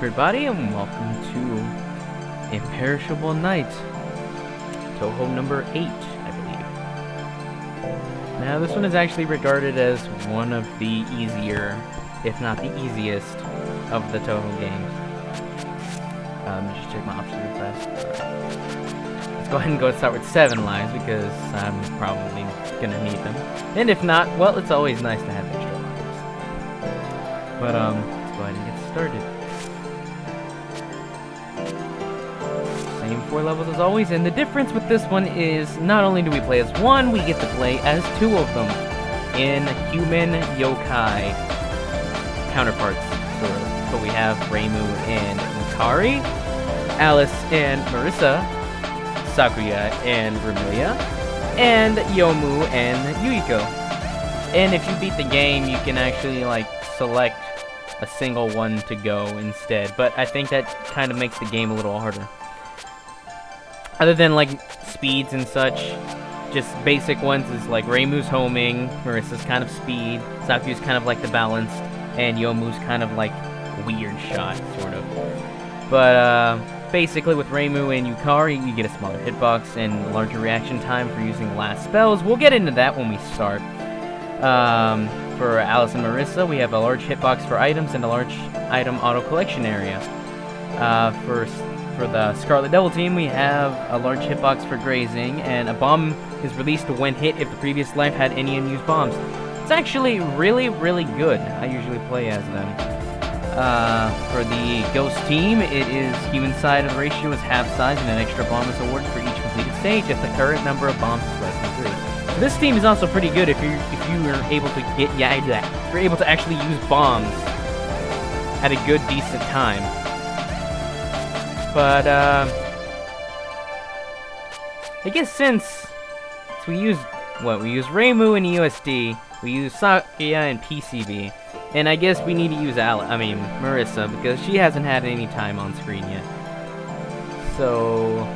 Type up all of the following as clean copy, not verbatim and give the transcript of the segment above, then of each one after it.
everybody, and welcome to Imperishable Night, Toho number 8, I believe. Now, this one is actually regarded as one of the easier, if not the easiest, of the Toho games. Let me just check my options real fast. Let's go ahead and start with 7 lives, because I'm probably gonna need them. And if not, well, it's always nice to have extra lives. But, let's go ahead and get started. Same 4 levels as always, and the difference with this one is not only do we play as one, we get to play as 2 of them in human yokai counterparts, sort of. So we have Reimu and Mikari, Alice and Marissa, Sakuya and Remilia, and Yomu and Yuiko. And if you beat the game, you can actually, select a single one to go instead, but I think that kind of makes the game a little harder. Other than, speeds and such, just basic ones is, Reimu's homing, Marissa's kind of speed, Sakuya's kind of, the balance, and Yomu's kind of, weird shot, sort of. But, basically with Reimu and Yukari, you get a smaller hitbox and a larger reaction time for using last spells. We'll get into that when we start. For Alice and Marissa, we have a large hitbox for items and a large item auto-collection area. For the Scarlet Devil team, we have a large hitbox for grazing, and a bomb is released when hit if the previous life had any unused bombs. It's actually really, really good. I usually play as them. For the Ghost team, it is human side of the ratio is half size, and an extra bomb is awarded for each completed stage if the current number of bombs is less than 3. So this team is also pretty good if you are able to if you're able to actually use bombs at a good, decent time. But, I guess since we use Reimu and EUSD, we use Sakuya and PCB, and I guess we need to use Marissa, because she hasn't had any time on screen yet. So,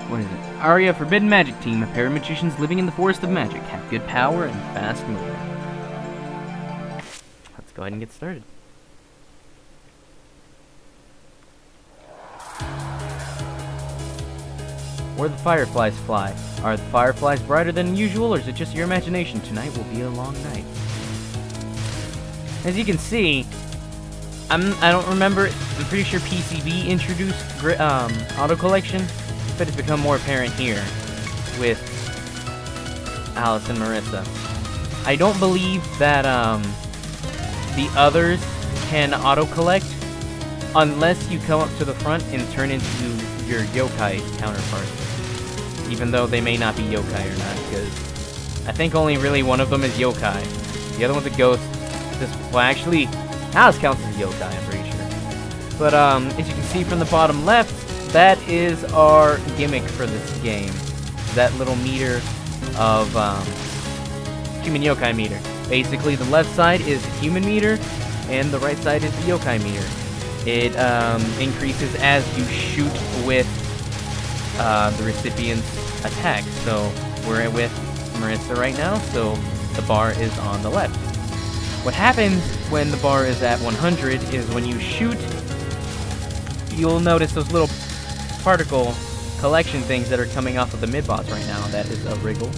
what is it? Aria Forbidden Magic Team, a pair of magicians living in the Forest of Magic, have good power and fast movement. Let's go ahead and get started. Where the fireflies fly. Are the fireflies brighter than usual, or is it just your imagination? Tonight will be a long night. As you can see, I don't remember. I'm pretty sure PCB introduced auto collection, but it's become more apparent here with Alice and Marissa. I don't believe that the others can auto collect unless you come up to the front and turn into your yokai counterpart. Even though they may not be yokai or not, because I think only really one of them is yokai. The other one's a ghost. Actually, Alice counts as a yokai, I'm pretty sure. But, as you can see from the bottom left, that is our gimmick for this game. That little meter of, human yokai meter. Basically, the left side is the human meter, and the right side is the yokai meter. It increases as you shoot with the recipient's attack. So we're with Marissa right now, so the bar is on the left. What happens when the bar is at 100 is when you shoot, you'll notice those little particle collection things that are coming off of the mid-boss right now. That is a wriggle.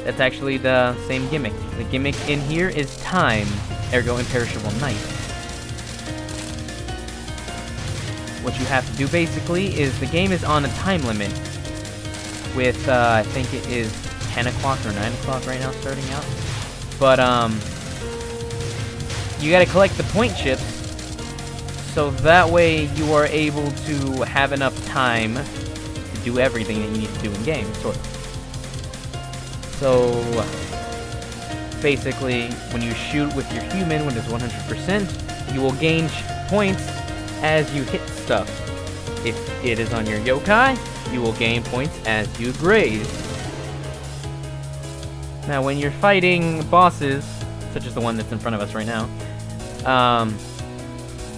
That's actually the same gimmick. The gimmick in here is time, ergo Imperishable Night. What you have to do basically is the game is on a time limit with, I think it is 10 o'clock or 9 o'clock right now starting out. But, you gotta collect the point chips, so that way you are able to have enough time to do everything that you need to do in game, sort of. So, basically, when you shoot with your human, when it's 100%, you will gain points as you hit stuff. If it is on your yokai, you will gain points as you graze. Now, when you're fighting bosses, such as the one that's in front of us right now,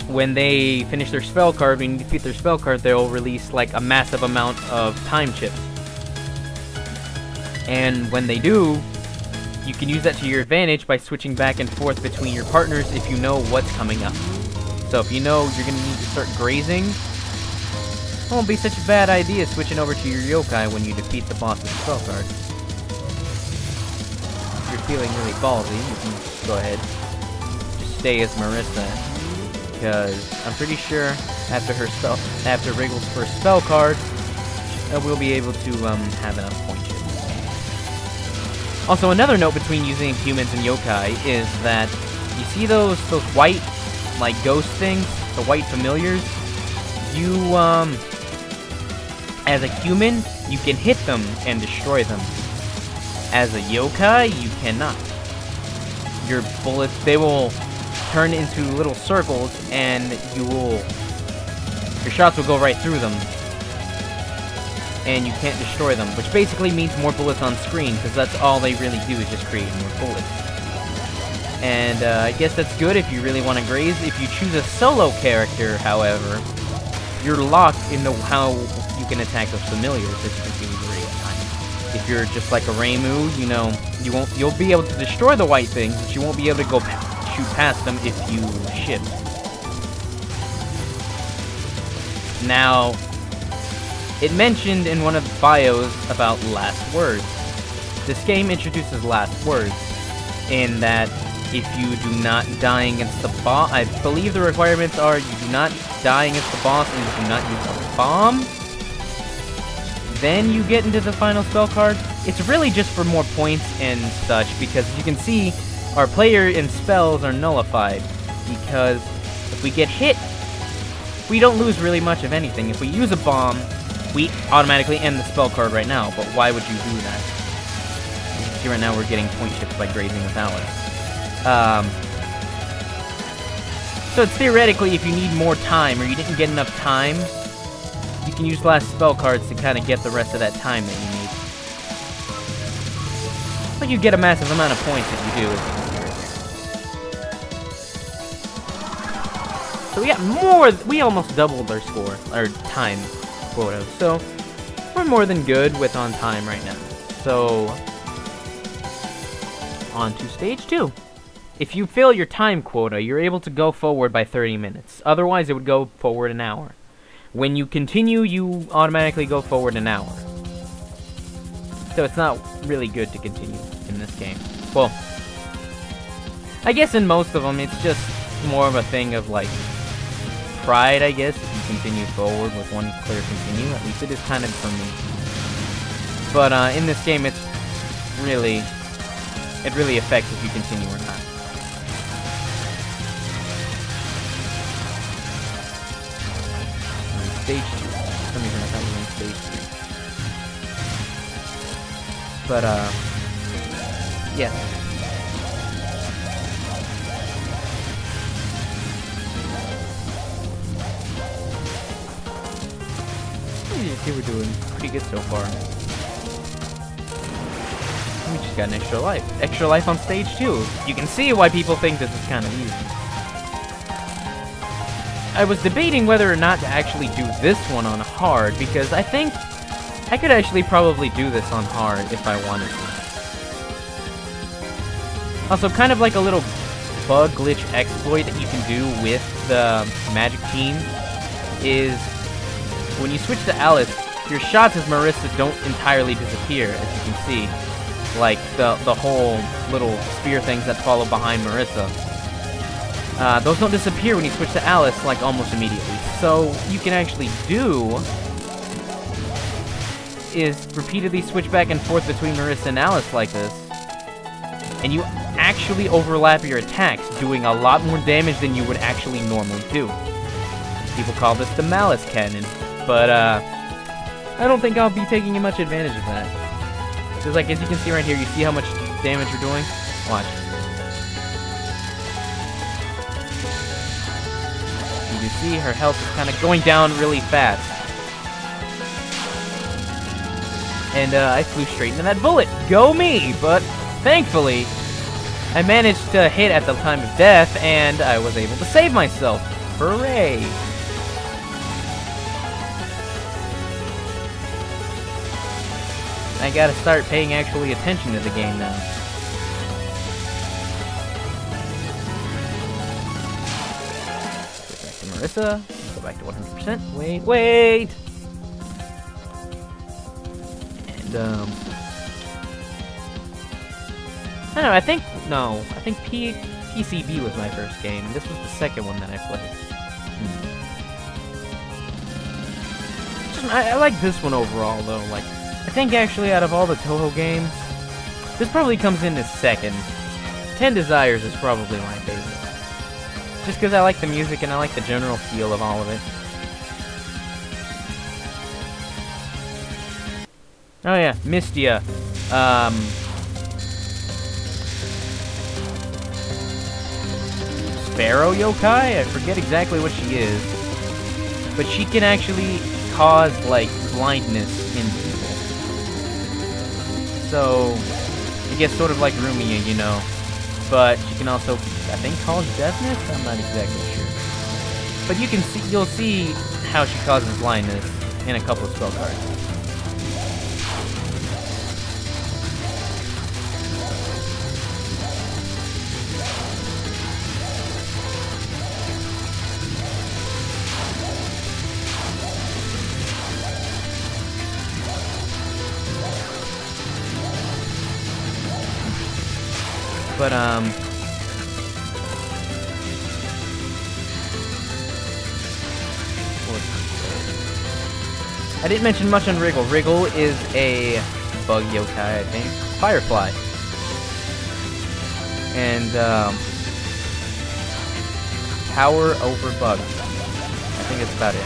when they finish their spell card, when you defeat their spell card, they'll release a massive amount of time chips. And when they do, you can use that to your advantage by switching back and forth between your partners if you know what's coming up. So if you know you're going to need to start grazing, it won't be such a bad idea switching over to your yokai when you defeat the boss with the spell card. If you're feeling really ballsy, you can go ahead, just stay as Marissa, because I'm pretty sure after Wriggle's first spell card, we'll be able to have enough point chips. Also, another note between using humans and yokai is that you see those white, like, ghost things, the white familiars? You, as a human, you can hit them and destroy them. As a yokai, you cannot. Your bullets, they will turn into little circles, and your shots will go right through them. And you can't destroy them, which basically means more bullets on screen, because that's all they really do is just create more bullets. And I guess that's good if you really want to graze. If you choose a solo character, however, you're locked into how you can attack those familiars, as you can see with the raid time. If you're just like a Reimu, you know, you'll be able to destroy the white things, but you won't be able to go shoot past them if you shift. Now, it mentioned in one of the bios about last words. This game introduces last words, in that if you do not die against the boss, I believe the requirements are you do not die against the boss and you do not use a bomb, then you get into the final spell card. It's really just for more points and such, because as you can see, our player and spells are nullified, because if we get hit, we don't lose really much of anything. If we use a bomb, we automatically end the spell card right now, but why would you do that? See, right now we're getting point chips by grazing with Alice. So it's theoretically, if you need more time, or you didn't get enough time, you can use last spell cards to kind of get the rest of that time that you need. But you get a massive amount of points if you do, as you can see right there. So we got more, we almost doubled our score, our time quota, so we're more than good with on time right now. So, on to stage 2. If you fill your time quota, you're able to go forward by 30 minutes. Otherwise, it would go forward an hour. When you continue, you automatically go forward an hour. So it's not really good to continue in this game. Well, I guess in most of them, it's just more of a thing of, like, pride, I guess, if you continue forward with one clear continue. At least it is kind of for me. But in this game, it really affects if you continue or not. Stage 2. For some reason I thought we were in stage 3. But yeah. I think we're doing pretty good so far. We just got an extra life. Extra life on stage 2. You can see why people think this is kind of easy. I was debating whether or not to actually do this one on hard, because I think I could actually probably do this on hard if I wanted to. Also, kind of like a little bug glitch exploit that you can do with the magic team is when you switch to Alice, your shots as Marissa don't entirely disappear, as you can see. Like the whole little spear things that follow behind Marissa. Those don't disappear when you switch to Alice, like, almost immediately. So, you can actually do is repeatedly switch back and forth between Marissa and Alice like this. And you actually overlap your attacks, doing a lot more damage than you would actually normally do. People call this the Malice Cannon. But, I don't think I'll be taking much advantage of that. Because, like, as you can see right here, you see how much damage you're doing? Watch. You can see her health is kind of going down really fast. And, I flew straight into that bullet. Go me! But, thankfully, I managed to hit at the time of death, and I was able to save myself. Hooray! I gotta start paying actually attention to the game now. Marissa. Go back to 100%. Wait! And, I don't know, I think PCB was my first game. This was the second one that I played. I like this one overall, though. Like, I think actually out of all the Toho games, this probably comes in as second. 10 Desires is probably my favorite. Just because I like the music and I like the general feel of all of it. Oh yeah, Mystia. Sparrow yokai? I forget exactly what she is. But she can actually cause, like, blindness in people. So, it gets sort of like Rumia, you know. But she can also, I think, cause deafness? I'm not exactly sure. But you'll see how she causes blindness in a couple of spell cards. But, I didn't mention much on Wriggle. Wriggle is a bug yokai, I think. Firefly. And, power over bugs. I think that's about it.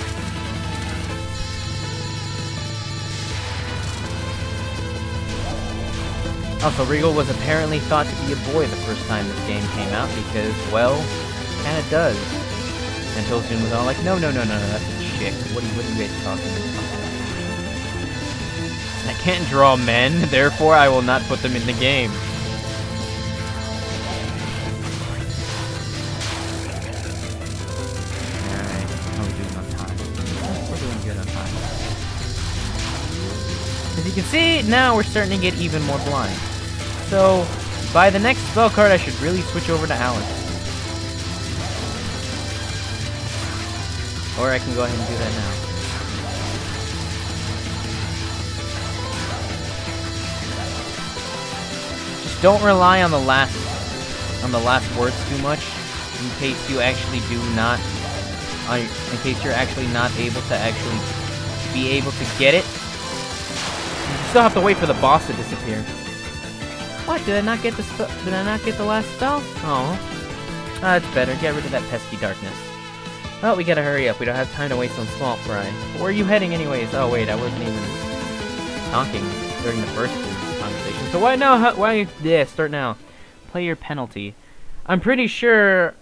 Also, Regal was apparently thought to be a boy the first time this game came out because, well, kinda does. And Tosun was all like, no, that's a chick. What are you guys talking about? I can't draw men, therefore I will not put them in the game. Alright, how are we doing on time? We're doing good on time. As you can see, now we're starting to get even more blind. So, by the next spell card, I should really switch over to Alice. Or I can go ahead and do that now. Just don't rely on the last words too much, in case you actually do not, in case you're actually not able to actually be able to get it. You still have to wait for the boss to disappear. What? Did I not get the last spell? Oh. That's better. Get rid of that pesky darkness. Oh, we gotta hurry up. We don't have time to waste on small fry. But where are you heading anyways? Oh wait, I wasn't even talking during the first conversation. So why now? Why? Yeah, start now. Play your penalty. I'm pretty sure